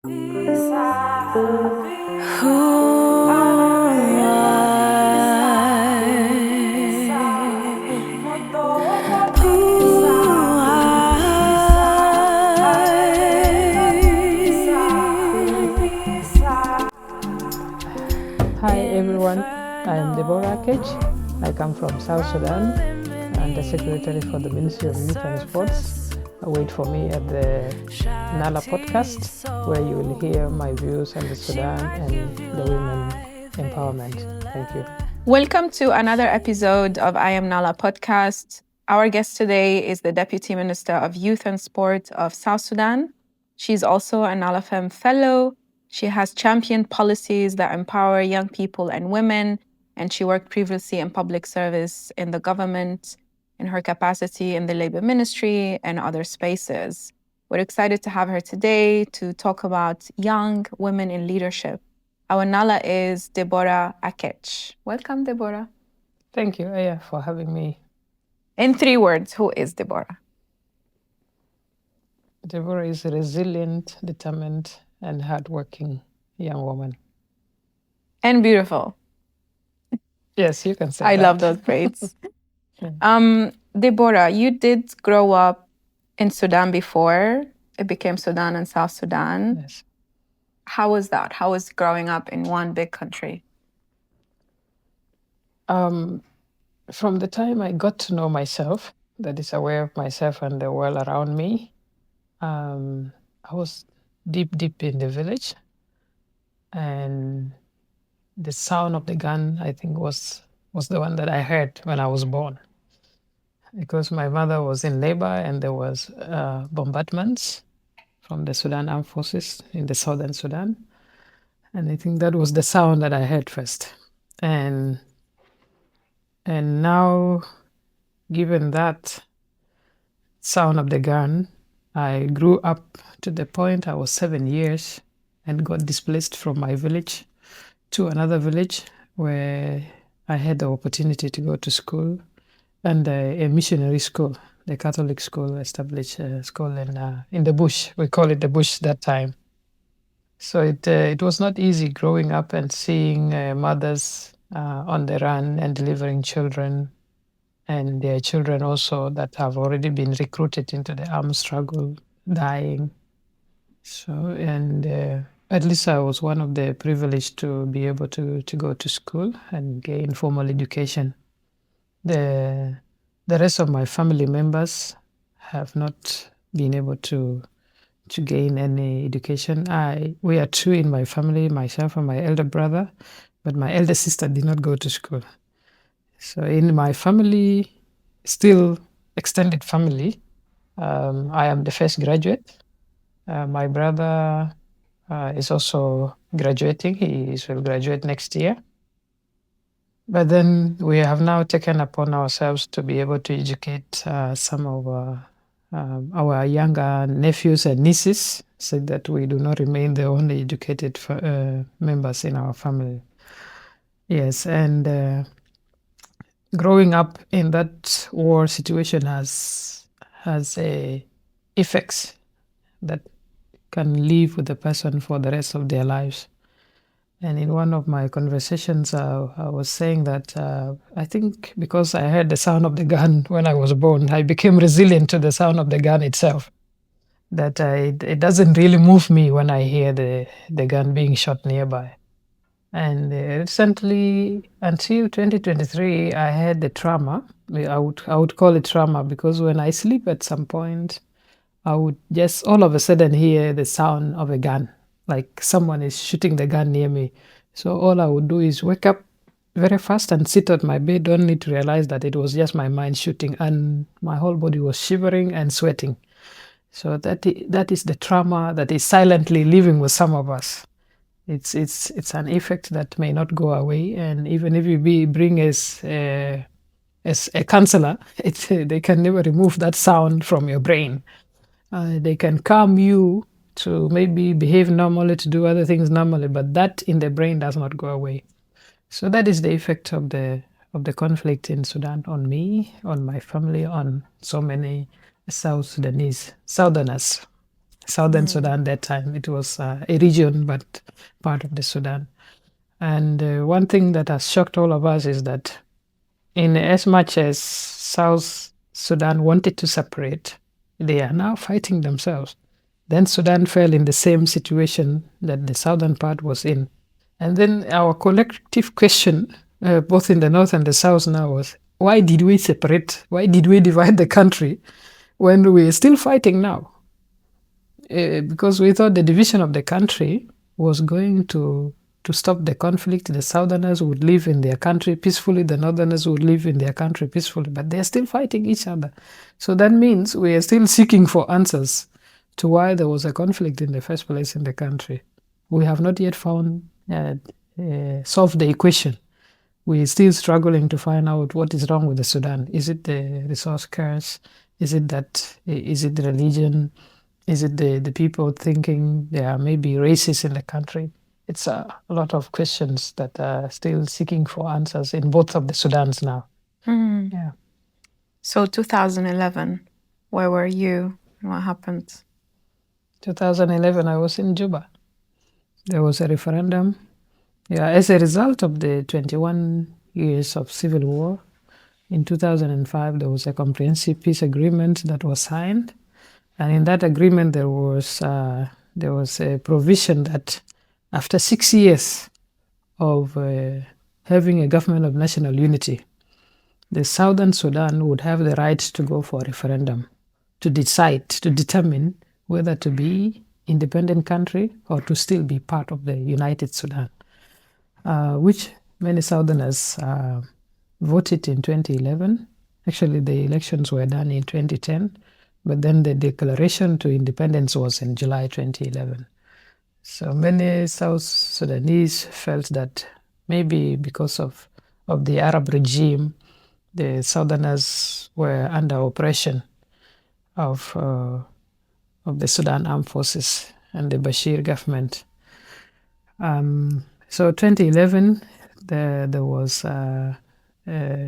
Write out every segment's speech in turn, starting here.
Hi everyone, I am Deborah Akech. I come from South Sudan. I'm the Secretary for the Ministry of Youth and Sports. Wait for me at the Nala podcast, where you will hear my views on the Sudan and the women empowerment. Thank you. Welcome to another episode of I Am Nala podcast. Our guest today is the Deputy Minister of Youth and Sport of South Sudan. She's also a Nala Femme Fellow. She has championed policies that empower young people and women, and she worked previously in public service in the government, in her capacity in the Labour Ministry and other spaces. We're excited to have her today to talk about young women in leadership. Our Nala is Deborah Akech. Welcome, Deborah. Thank you, Aya, for having me. In 3 words, who is Deborah? Deborah is a resilient, determined, and hardworking young woman. And beautiful. Yes, you can say I that. love those traits. Deborah, you did grow up in Sudan before it became Sudan and South Sudan. Yes. How was that? How was growing up in one big country? From the time I got to know myself, that is aware of myself and the world around me, I was deep in the village, and the sound of the gun, I think, was the one that I heard when I was born, because my mother was in labor and there was bombardments from the Sudan Armed Forces in the southern Sudan, and I think that was the sound that I heard first. And now, given that sound of the gun, I grew up to the point I was 7 years and got displaced from my village to another village where I had the opportunity to go to school, and a missionary school, the Catholic school, established a school in the bush. We call it the bush that time. So it was not easy growing up and seeing mothers on the run and delivering children, and their children also that have already been recruited into the armed struggle, dying. So, and at least I was one of the privileged to be able to go to school and gain formal education. The rest of my family members have not been able to gain any education. We are 2 in my family, myself and my elder brother, but my elder sister did not go to school. So in my family, still extended family, I am the first graduate. My brother is also graduating. He will graduate next year. But then we have now taken upon ourselves to be able to educate some of our younger nephews and nieces, so that we do not remain the only educated members in our family. Yes, and growing up in that war situation has effects that can live with the person for the rest of their lives. And in one of my conversations, I was saying that I think because I heard the sound of the gun when I was born, I became resilient to the sound of the gun itself. That it doesn't really move me when I hear the gun being shot nearby. And recently, until 2023, I had the trauma. I would call it trauma, because when I sleep at some point, I would just all of a sudden hear the sound of a gun, like someone is shooting the gun near me. So all I would do is wake up very fast and sit on my bed, only to realize that it was just my mind shooting, and my whole body was shivering and sweating. So that is the trauma that is silently living with some of us. It's an effect that may not go away, and even if you bring as a counselor, they can never remove that sound from your brain. They can calm you to maybe behave normally, to do other things normally, but that in the brain does not go away. So that is the effect of the conflict in Sudan on me, on my family, on so many South Sudanese Southerners. Southern Sudan that time. It was a region, but part of the Sudan. And one thing that has shocked all of us is that in as much as South Sudan wanted to separate, they are now fighting themselves. Then Sudan fell in the same situation that the southern part was in. And then our collective question, both in the north and the south now, was why did we separate? Why did we divide the country when we're still fighting now? Because we thought the division of the country was going to stop the conflict. The southerners would live in their country peacefully, the northerners would live in their country peacefully, but they're still fighting each other. So that means we are still seeking for answers to why there was a conflict in the first place in the country. We have not yet found solved the equation. We're still struggling to find out what is wrong with the Sudan. Is it the resource curse? Is it the religion? Is it the people thinking there are maybe races in the country? It's a lot of questions that are still seeking for answers in both of the Sudans now. Yeah. So 2011, where were you? What happened? 2011, I was in Juba. There was a referendum. Yeah, as a result of the 21 years of civil war, in 2005, there was a comprehensive peace agreement that was signed. And in that agreement, there was a provision that after 6 years of having a government of national unity, the Southern Sudan would have the right to go for a referendum to determine whether to be independent country or to still be part of the United Sudan, which many Southerners voted in 2011. Actually, the elections were done in 2010, but then the declaration to independence was in July 2011. So many South Sudanese felt that maybe because of the Arab regime, the Southerners were under oppression of the Sudan Armed Forces and the Bashir government. So 2011, there was a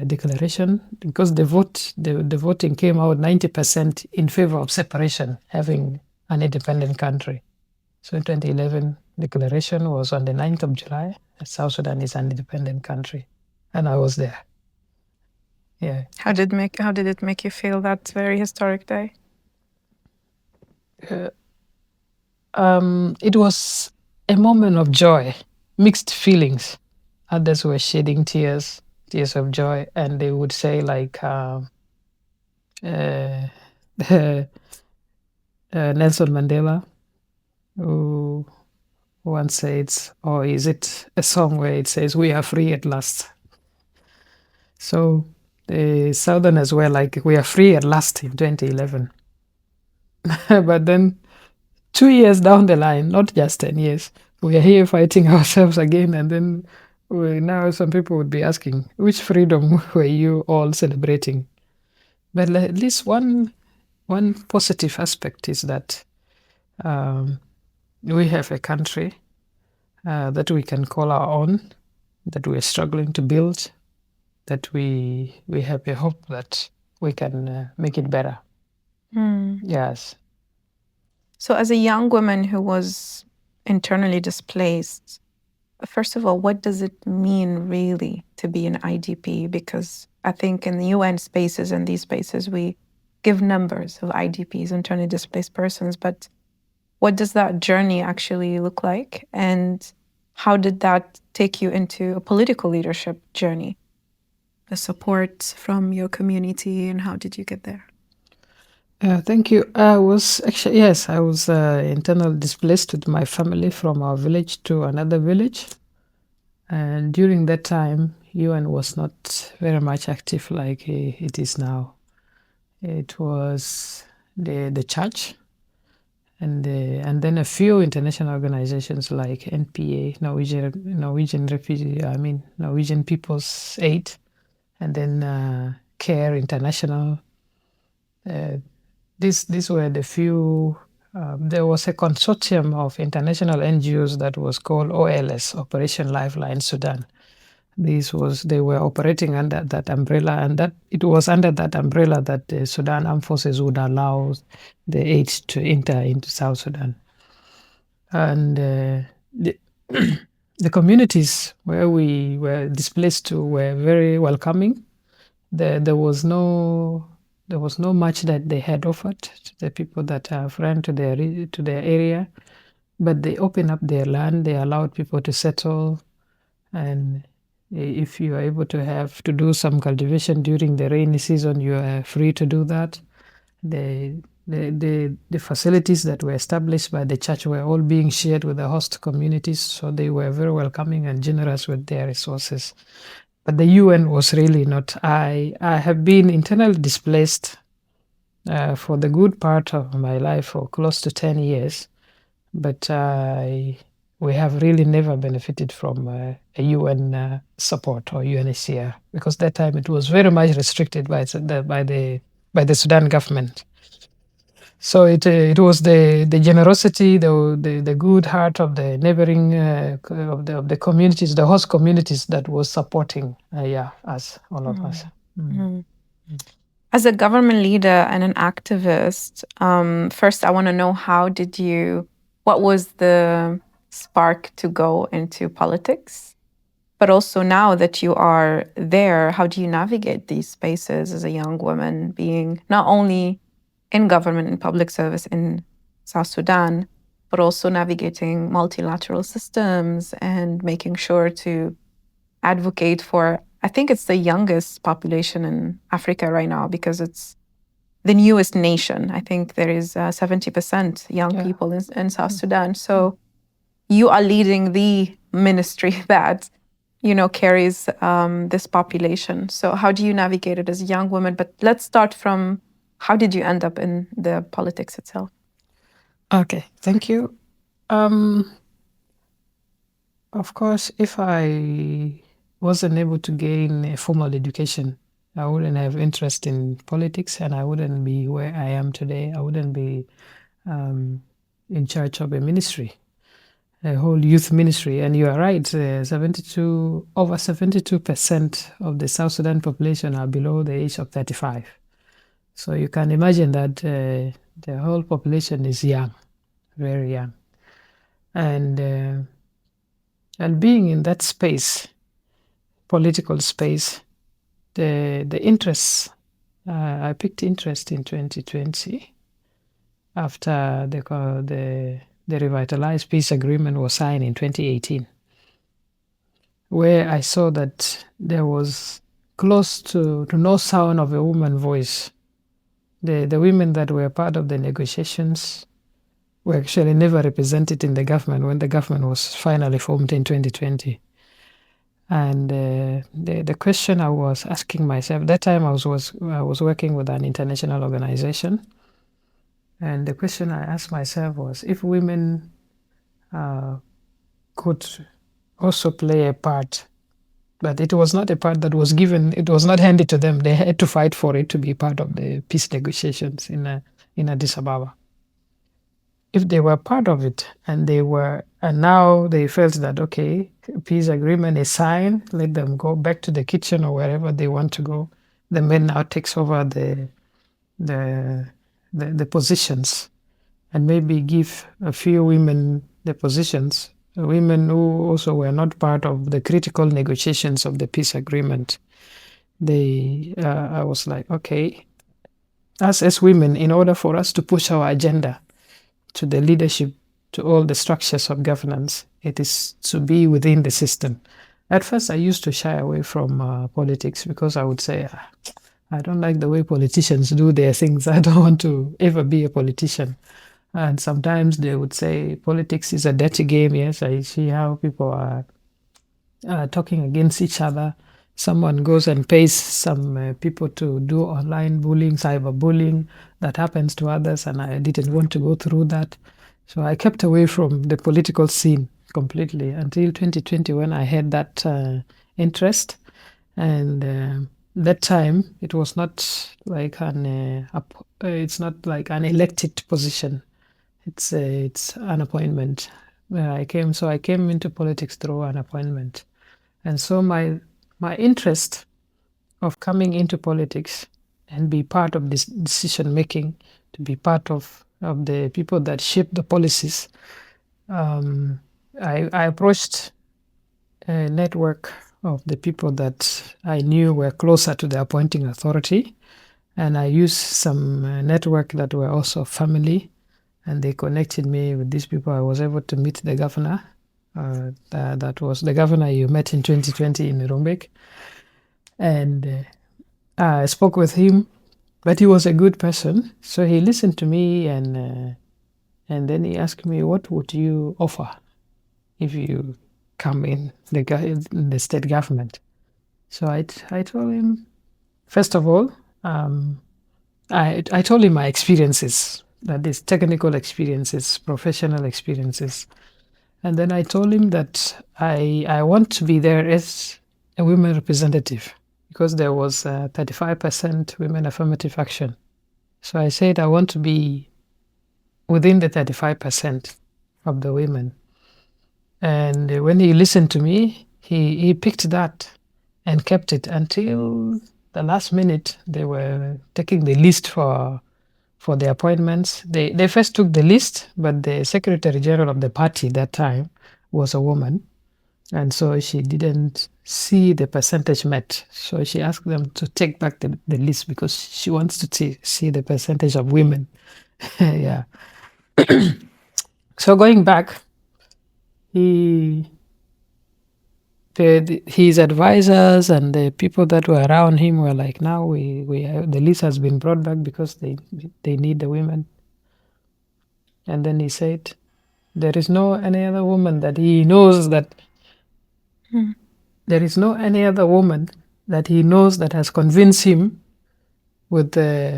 declaration because the voting came out 90% in favor of separation, having an independent country. So in 2011, declaration was on the 9th of July. South Sudan is an independent country, and I was there. Yeah. How did it make you feel that very historic day? It was a moment of joy, mixed feelings. Others were shedding tears of joy, and they would say like Nelson Mandela, who once said, or is it a song where it says, "We are free at last"? So the Southerners were like, "We are free at last" in 2011. But then 2 years down the line, not just 10 years, we are here fighting ourselves again. And then now some people would be asking, which freedom were you all celebrating? But at least one positive aspect is that we have a country that we can call our own, that we are struggling to build, that we have a hope that we can make it better. Yes. So as a young woman who was internally displaced, first of all, what does it mean really to be an IDP? Because I think in the UN spaces and these spaces, we give numbers of IDPs, internally displaced persons, but what does that journey actually look like? And how did that take you into a political leadership journey? The support from your community, and how did you get there? Thank you. I was internally displaced with my family from our village to another village. And during that time, UN was not very much active like it is now. It was the church and then a few international organizations like NPA, Norwegian Refugee, Norwegian People's Aid, and then CARE International. These were the few. There was a consortium of international NGOs that was called OLS, Operation Lifeline Sudan, They were operating under that umbrella, and that it was under that umbrella that the Sudan Armed Forces would allow the aid to enter into South Sudan. And the, the communities where we were displaced to were very welcoming. There was no much that they had offered to the people that have ran to their area, but they opened up their land. They allowed people to settle, and if you are able to do some cultivation during the rainy season, you are free to do that. The facilities that were established by the church were all being shared with the host communities, so they were very welcoming and generous with their resources. But the UN was really not. I have been internally displaced for the good part of my life for close to 10 years, but we have really never benefited from a UN support or UNHCR, because that time it was very much restricted by the Sudan government. So it was the generosity, the good heart of the neighboring of the communities, the host communities, that was supporting us, all of us. As a government leader and an activist, first I want to know, what was the spark to go into politics? But also, now that you are there, how do you navigate these spaces as a young woman, being not only in government and public service in South Sudan, but also navigating multilateral systems and making sure to advocate for, I think it's the youngest population in Africa right now, because it's the newest nation. I think there is 70% young people in South Sudan. So you are leading the ministry that, carries this population. So how do you navigate it as a young woman? But let's start from, how did you end up in the politics itself? Okay, thank you. Of course, if I wasn't able to gain a formal education, I wouldn't have interest in politics, and I wouldn't be where I am today. I wouldn't be in charge of a ministry, a whole youth ministry. And you are right, over 72% of the South Sudan population are below the age of 35. So you can imagine that the whole population is young, very young. And being in that space, political space, the interests, I picked interest in 2020 after the revitalized peace agreement was signed in 2018, where I saw that there was close to no sound of a woman's voice. The women that were part of the negotiations were actually never represented in the government when the government was finally formed in 2020. And the question I was asking myself, that time I was working with an international organization, and the question I asked myself was, if women could also play a part, but it was not a part that was given, it was not handed to them. They had to fight for it to be part of the peace negotiations in Addis Ababa. If they were part of it, and now they felt that, okay, peace agreement is signed, let them go back to the kitchen or wherever they want to go. The men now takes over the positions, and maybe give a few women the positions, women who also were not part of the critical negotiations of the peace agreement. I was like, okay, as women, in order for us to push our agenda to the leadership, to all the structures of governance, it is to be within the system. At first, I used to shy away from politics, because I would say, I don't like the way politicians do their things. I don't want to ever be a politician. And sometimes they would say politics is a dirty game. Yes, I see how people are talking against each other. Someone goes and pays some people to do online bullying, cyberbullying. That happens to others, and I didn't want to go through that. So I kept away from the political scene completely until 2020, when I had that interest. And that time, it was not like it's not like an elected position. It's an appointment where I came. So I came into politics through an appointment. And so my my interest of coming into politics and be part of this decision making, to be part of the people that shape the policies, I approached a network of the people that I knew were closer to the appointing authority. And I used some network that were also family, and they connected me with these people. I was able to meet the governor. That was the governor you met in 2020 in Rumbek. And I spoke with him, but he was a good person. So he listened to me, and then he asked me, "What would you offer if you come in the state government?" So I told him, first of all, I told him my experiences, that is technical experiences, professional experiences. And then I told him that I want to be there as a women representative, because there was 35% women affirmative action. So I said I want to be within the 35% of the women. And when he listened to me, he picked that and kept it until the last minute. They were taking the list for the appointments. They first took the list, but the secretary general of the party that time was a woman. And so she didn't see the percentage met. So she asked them to take back the list, because she wants to see the percentage of women. Yeah. So going back, his advisors and the people that were around him were like, now the list has been brought back because they need the women. And then he said, there is no any other woman that he knows that there is no any other woman that he knows that has convinced him with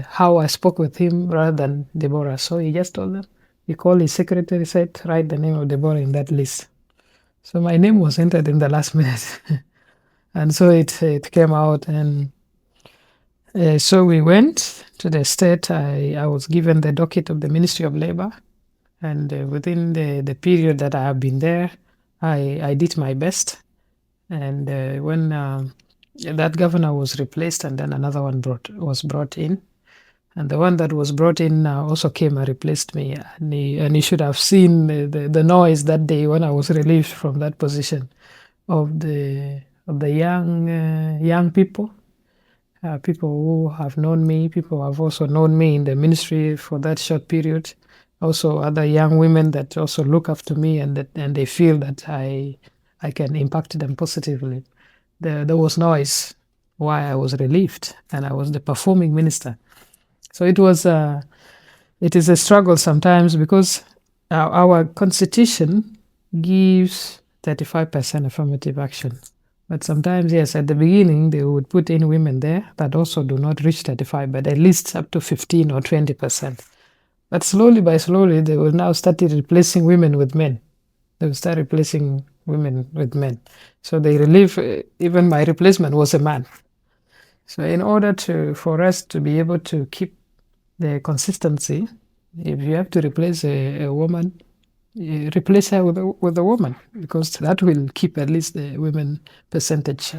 how I spoke with him rather than Deborah. So he just told them, he called his secretary, said, write the name of Deborah in that list. So my name was entered in the last minute. And so it came out, and so we went to the state. I was given the docket of the Ministry of Labor, and within the period that I have been there, I did my best. And when that governor was replaced, and then another one was brought in, and the one that was brought in also came and replaced me. And he should have seen the noise that day when I was relieved from that position of the young people. People who have known me, people who have also known me in the ministry for that short period. Also, other young women that also look after me, and they feel that I can impact them positively. There was noise why I was relieved, and I was the performing minister. So it is a struggle sometimes, because our constitution gives 35% affirmative action. But sometimes, yes, at the beginning, they would put in women there that also do not reach 35, but at least up to 15 or 20%. But slowly by slowly, they will now start replacing women with men. They will start replacing women with men. So they relieve, even my replacement was a man. So in order for us to be able to keep the consistency, if you have to replace a woman, replace her with a woman, because that will keep at least the women percentage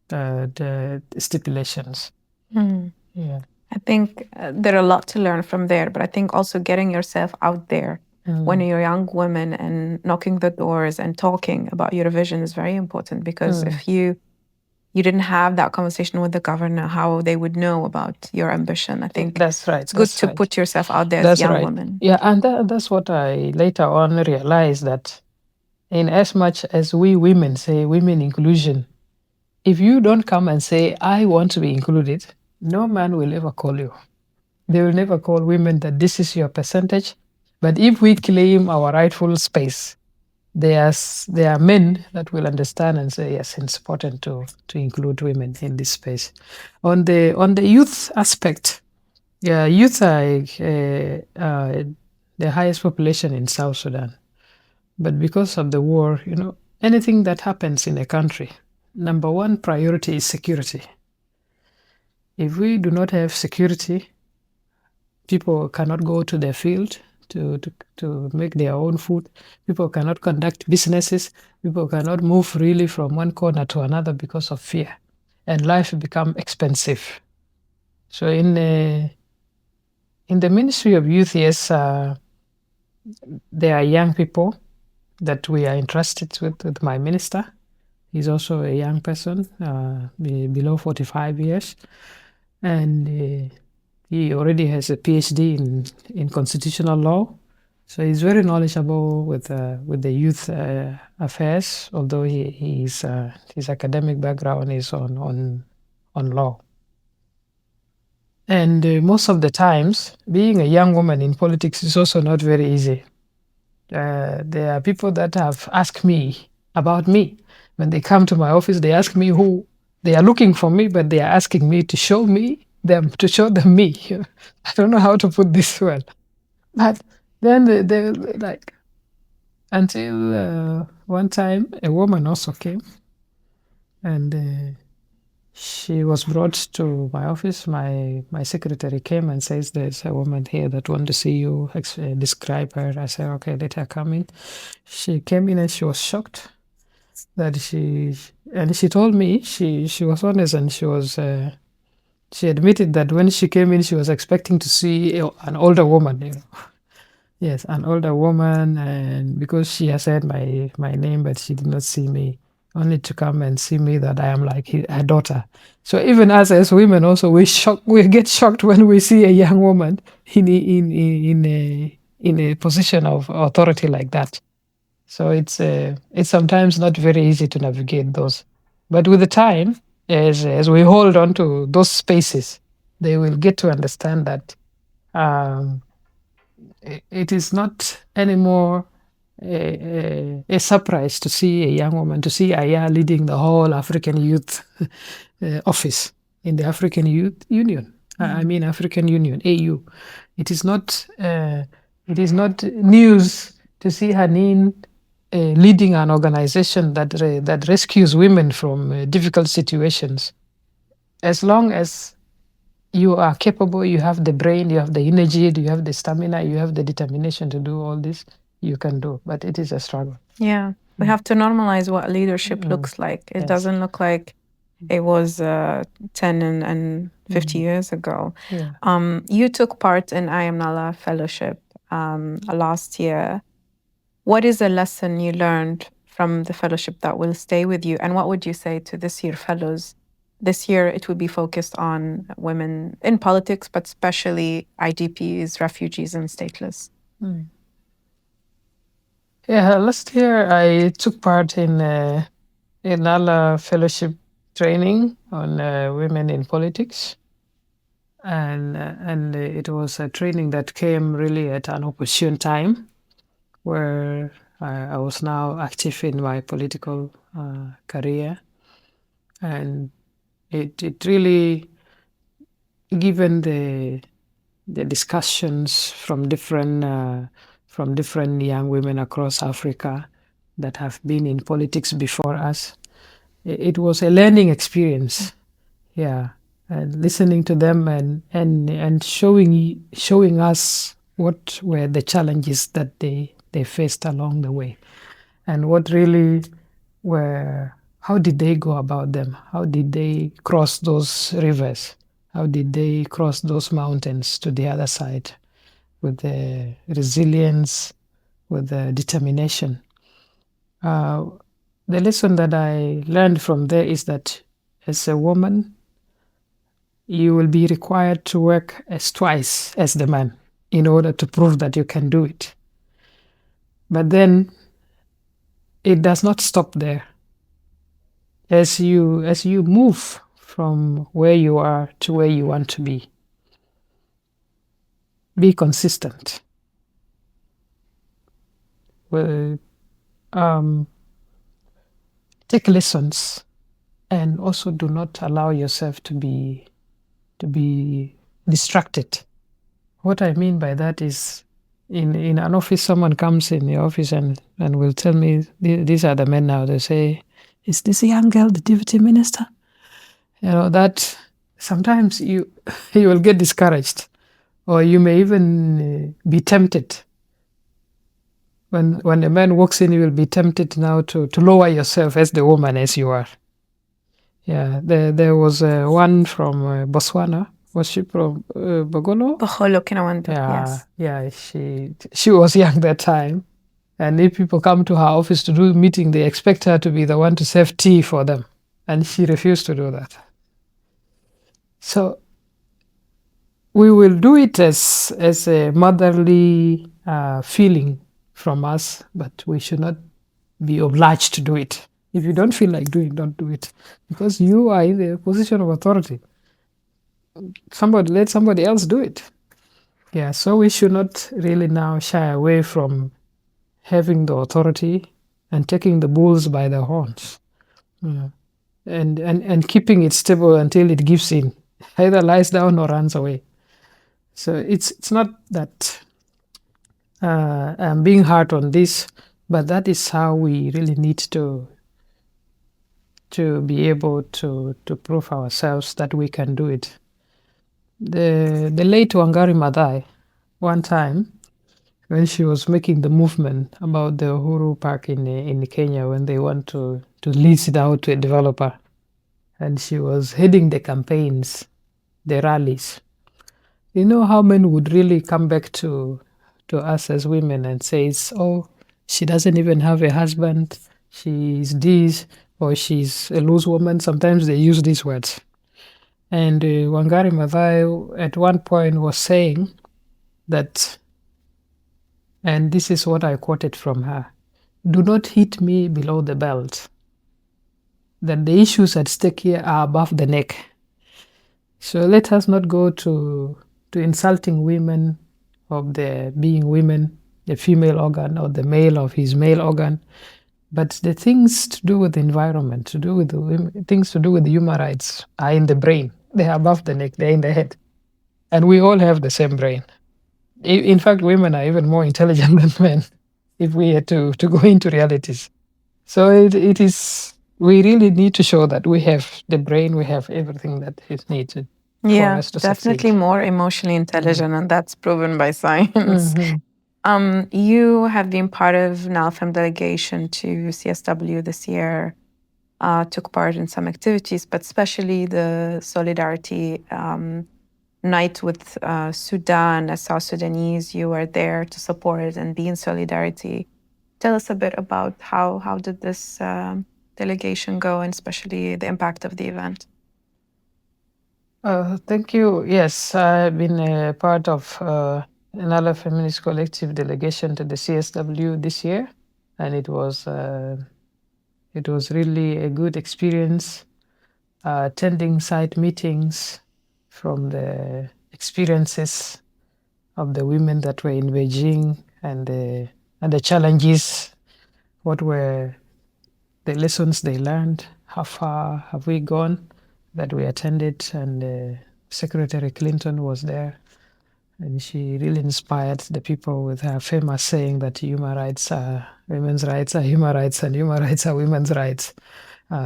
the stipulations. Yeah. I think there are a lot to learn from there, but I think also getting yourself out there when you're a young woman and knocking the doors and talking about your vision is very important, because if you didn't have that conversation with the governor, how they would know about your ambition. I think that's right. It's good to put yourself out there as a young woman. Yeah, and that's what I later on realized, that in as much as we women say women inclusion, if you don't come and say, I want to be included, no man will ever call you. They will never call women that this is your percentage. But if we claim our rightful space, there are men that will understand and say, yes, it's important to include women in this space. On the youth aspect, yeah, youth are the highest population in South Sudan. But because of the war, anything that happens in a country, number one priority is security. If we do not have security, people cannot go to their field to make their own food. People cannot conduct businesses. People cannot move freely from one corner to another because of fear, and life become expensive. So in the Ministry of Youth, yes, there are young people that we are entrusted with my minister. He's also a young person, below 45 years, and he already has a PhD in constitutional law. So he's very knowledgeable with the youth affairs, although his academic background is on law. And most of the times, being a young woman in politics is also not very easy. There are people that have asked me about me. When they come to my office, they ask me who they are looking for me, but they are asking me to show them me. I don't know how to put this well, but then they like, until one time a woman also came, and she was brought to my office. My secretary came and says, "There's a woman here that wants to see you. Describe her." I said, "Okay, let her come in." She came in and she was shocked that she told me she was honest, and she admitted that when she came in, she was expecting to see an older woman. Yes, an older woman, and because she has heard my name, but she did not see me, only to come and see me that I am like her daughter. So even us as women, also we get shocked when we see a young woman in a position of authority like that. So it's sometimes not very easy to navigate those, but with the time, as we hold on to those spaces, they will get to understand that. It is not anymore a surprise to see a young woman, to see Aya leading the whole African Youth Office in the African Youth Union. I mean African Union, AU. It is not news to see Hanin leading an organization that rescues women from difficult situations. As long as you are capable, you have the brain, you have the energy, you have the stamina, you have the determination to do all this, you can do. But it is a struggle. Yeah. We have to normalize what leadership looks like. It doesn't look like it was 10 and 50 years ago. Yeah. You took part in I Am Nala Fellowship last year. What is a lesson you learned from the fellowship that will stay with you? And what would you say to this year fellows? This year, it would be focused on women in politics, but especially IDPs, refugees, and stateless. Yeah, last year I took part in Nala Fellowship training on women in politics. And it was a training that came really at an opportune time, where I was now active in my political career, and it really, given the discussions from different young women across Africa that have been in politics before us, it was a learning experience. Yeah. And listening to them and showing us what were the challenges that they faced along the way, and what really were, how did they go about them? How did they cross those rivers? How did they cross those mountains to the other side with the resilience, with the determination? The lesson that I learned from there is that as a woman, you will be required to work as twice as the man in order to prove that you can do it. But then it does not stop there. As you move from where you are to where you want to be consistent. Well, take lessons, and also do not allow yourself to be distracted. What I mean by that is, in an office, someone comes in the office and will tell me, these are the men now, they say, "Is this young girl the deputy minister?" That sometimes you will get discouraged, or you may even be tempted when a man walks in, you will be tempted now to lower yourself as the woman as you are. Yeah, there was one from Botswana. Was she from Bogolo? Boholo Kinawanda, Yeah, yes. yeah. She was young that time, and if people come to her office to do a meeting, they expect her to be the one to serve tea for them, and she refused to do that. So we will do it as a motherly feeling from us, but we should not be obliged to do it. If you don't feel like doing, don't do it, because you are in the position of authority. Let somebody else do it. Yeah, so we should not really now shy away from having the authority and taking the bulls by the horns. Yeah. And keeping it stable until it gives in, either lies down or runs away. So it's not that I'm being hard on this, but that is how we really need to be able to prove ourselves that we can do it. The late Wangari Maathai, one time when she was making the movement about the Uhuru Park in Kenya, when they want to lease it out to a developer, and she was heading the campaigns, the rallies. You know how men would really come back to us as women and says, "Oh, she doesn't even have a husband. She's this, or she's a loose woman." Sometimes they use these words. And Wangari Maathai at one point was saying that, and this is what I quoted from her: "Do not hit me below the belt. That the issues at stake here are above the neck." So let us not go to insulting women of their being women, the female organ or the male of his male organ, but the things to do with the environment, to do with the women, things to do with the human rights are in the brain. They are above the neck. They're in the head, and we all have the same brain. In fact, women are even more intelligent than men, if we had to go into realities. So it is. We really need to show that we have the brain. We have everything that is needed for Yeah, us to definitely succeed. more emotionally intelligent, and that's proven by science. Mhm. You have been part of NALFEM delegation to CSW this year, took part in some activities, but especially the solidarity night with Sudan as South Sudanese. You were there to support and be in solidarity. Tell us a bit about how did this delegation go, and especially the impact of the event. Thank you. Yes, I've been a part of another feminist collective delegation to the CSW this year, and it was really a good experience attending site meetings from the experiences of the women that were in Beijing and the challenges. What were the lessons they learned? How far have we gone? That we attended, and Secretary Clinton was there, and she really inspired the people with her famous saying that human rights are women's rights are human rights and human rights are women's rights,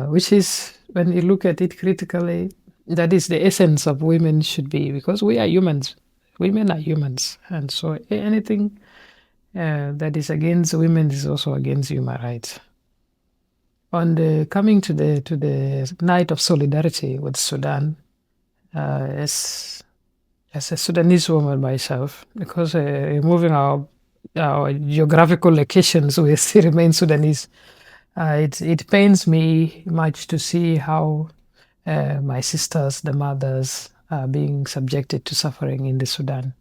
which is, when you look at it critically, that is the essence of women should be, because we are humans. Women are humans, and so anything that is against women is also against human rights. On the coming to the night of solidarity with Sudan, as a Sudanese woman myself, because removing our geographical locations, we still remain Sudanese. It pains me much to see how my sisters, the mothers, are being subjected to suffering in the Sudan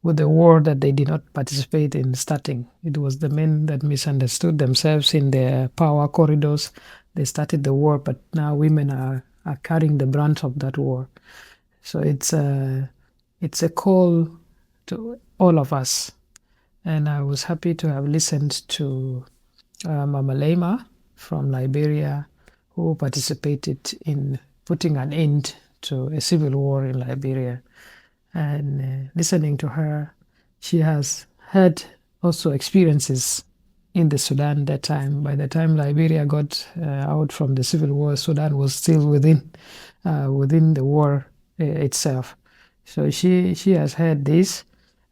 with the war that they did not participate in starting. It was the men that misunderstood themselves in their power corridors. They started the war, but now women are carrying the brunt of that war. So it's a call to all of us. And I was happy to have listened to Mama Lema from Liberia, who participated in putting an end to a civil war in Liberia. And listening to her, she has had also experiences in the Sudan that time. By the time Liberia got out from the civil war, Sudan was still within the war itself. So she has had this,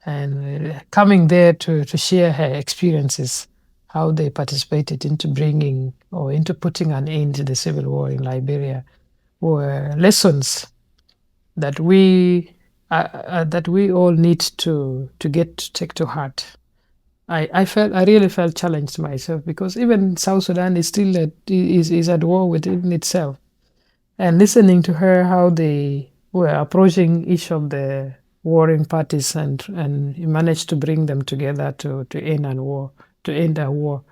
and coming there to share her experiences how they participated into bringing or into putting an end to the civil war in Liberia were lessons that we all need to take to heart. I really felt challenged myself, because even South Sudan is still at war within itself. And listening to her, how they were approaching each of the warring parties and managed to bring them together to end a war,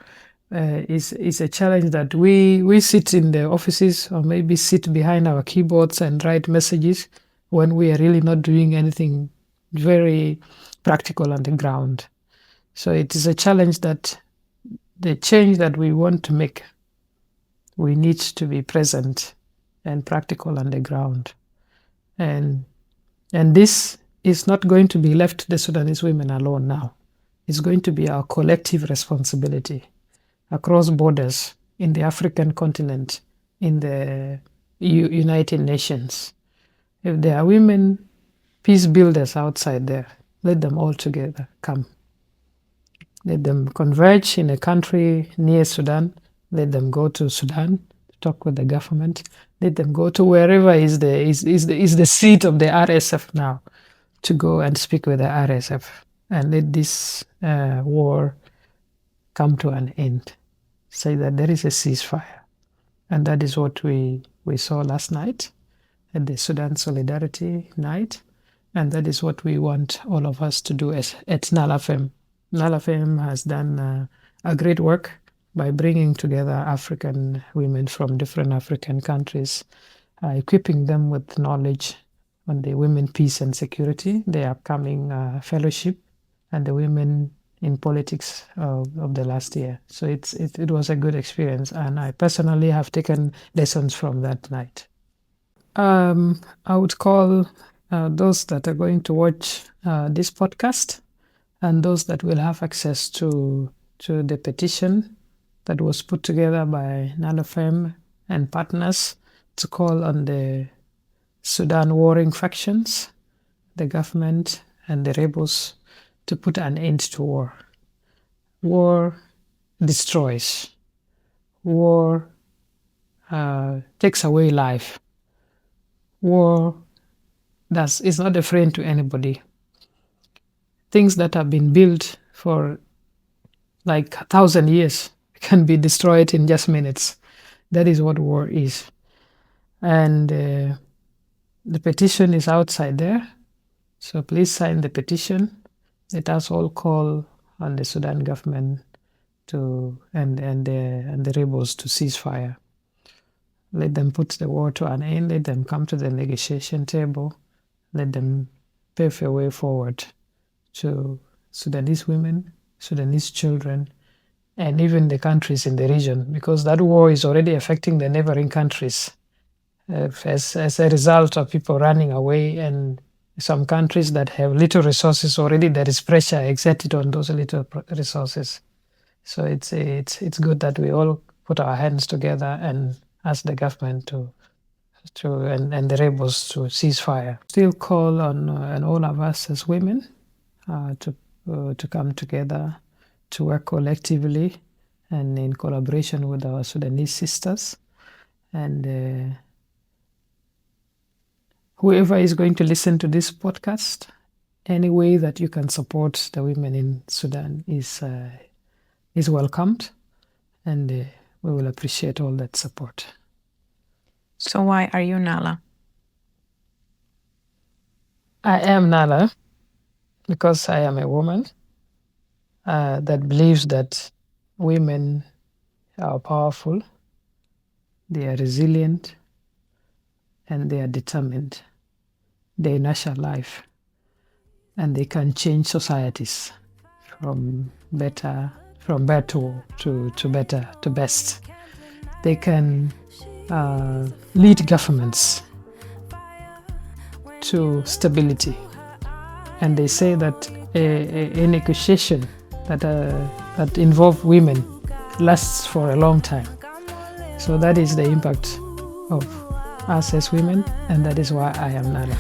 is a challenge that we sit in the offices or maybe sit behind our keyboards and write messages when we are really not doing anything very practical on the ground. So it is a challenge that the change that we want to make, we need to be present and practical on the ground. And this is not going to be left to the Sudanese women alone now. It's going to be our collective responsibility across borders, in the African continent, in the United Nations. If there are women peace builders outside there, let them all together come. Let them converge in a country near Sudan. Let them go to Sudan to talk with the government. Let them go to wherever is the seat of the RSF now, to go and speak with the RSF and let this war come to an end. Say that there is a ceasefire. And that is what we saw last night at the Sudan Solidarity Night. And that is what we want all of us to do at NALAFEM. NALAFEM has done a great work by bringing together African women from different African countries, equipping them with knowledge on the women, peace and security, the upcoming fellowship, and the women in politics of the last year. So it was a good experience, and I personally have taken lessons from that night. I would call those that are going to watch this podcast and those that will have access to the petition that was put together by NALAFEM and partners to call on the Sudan warring factions, the government and the rebels, to put an end to war. War destroys. War takes away life. War is not a friend to anybody. Things that have been built for like 1,000 years can be destroyed in just minutes. That is what war is. And the petition is outside there. So please sign the petition. Let us all call on the Sudan government and the rebels to cease fire. Let them put the war to an end. Let them come to the negotiation table. Let them pave a way forward to Sudanese women, Sudanese children, and even the countries in the region, because that war is already affecting the neighboring countries as a result of people running away, and some countries that have little resources already, there is pressure exerted on those little resources. So it's good that we all put our hands together and ask the government and the rebels to cease fire. Still call on all of us as women to come together, to work collectively and in collaboration with our Sudanese sisters. And whoever is going to listen to this podcast, any way that you can support the women in Sudan is welcomed, and we will appreciate all that support. So why are you Nala? I am Nala because I am a woman that believes that women are powerful, they are resilient, and they are determined. They nurture life, and they can change societies from bad to better to best. They can lead governments to stability. And they say that a negotiation that involves women lasts for a long time. So that is the impact of us as women, and that is why I am Nala.